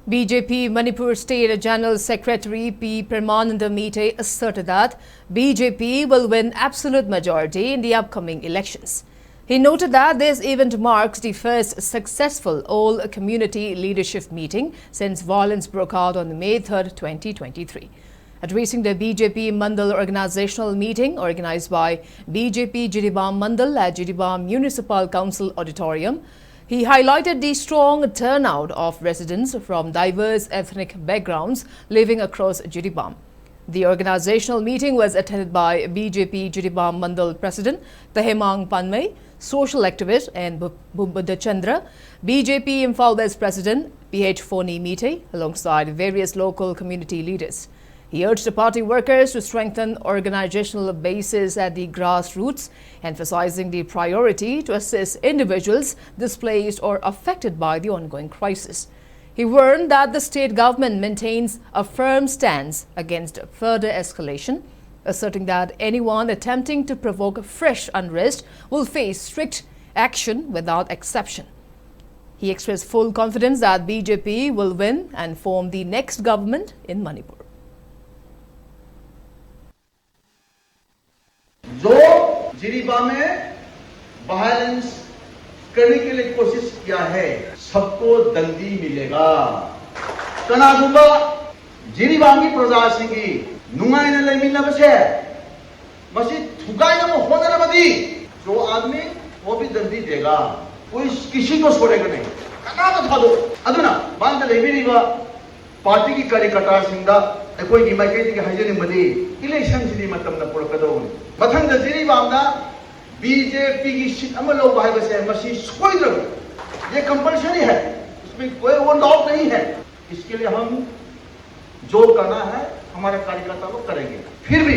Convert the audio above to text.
BJP Manipur State General Secretary P. Paramananda Mite asserted that BJP will win absolute majority in the upcoming elections. He noted that this event marks the first successful all-community leadership meeting since violence broke out on May 3, 2023. Addressing the BJP Mandal organizational meeting organized by BJP Jiribam Mandal at Jiribam Municipal Council Auditorium, he highlighted the strong turnout of residents from diverse ethnic backgrounds living across Jiribam. The organizational meeting was attended by BJP Jiribam Mandal President Tahemang Panmay, social activist and Buddha Chandra, BJP Imphal West President PH Phoni Mite, alongside various local community leaders. He urged the party workers to strengthen organizational bases at the grassroots, emphasizing the priority to assist individuals displaced or affected by the ongoing crisis. He warned that the state government maintains a firm stance against further escalation, asserting that anyone attempting to provoke fresh unrest will face strict action without exception. He expressed full confidence that BJP will win and form the next government in Manipur. जो जिरीबाम में violence करने के लिए कोशिश किया है सबको दंडी मिलेगा कनागुंबा जिरीबाम की प्रजा सिंगी नुंगाइना लेमिनबसे मसी थुगाइना में होनरबदी जो आदमी वो भी दंडी देगा कोई किसी को छोड़ेगा नहीं कना था दो अदुना बांध लेबिरिबा पार्टी की कार्यकर्ता सिंगा अखोई की माइकेट की हाइजनिंगबदी इलेक्शन सिदी मतमना पुरकदोनी मथंग जिरीबामदा बीजेपी की सीट अमल लो भाई बसे मसी सोइद्र ये कंपलसरी है इसमें कोई वो डाउट नहीं है इसके लिए हम जो करना है हमारे कार्यकर्ता लोग करेंगे फिर भी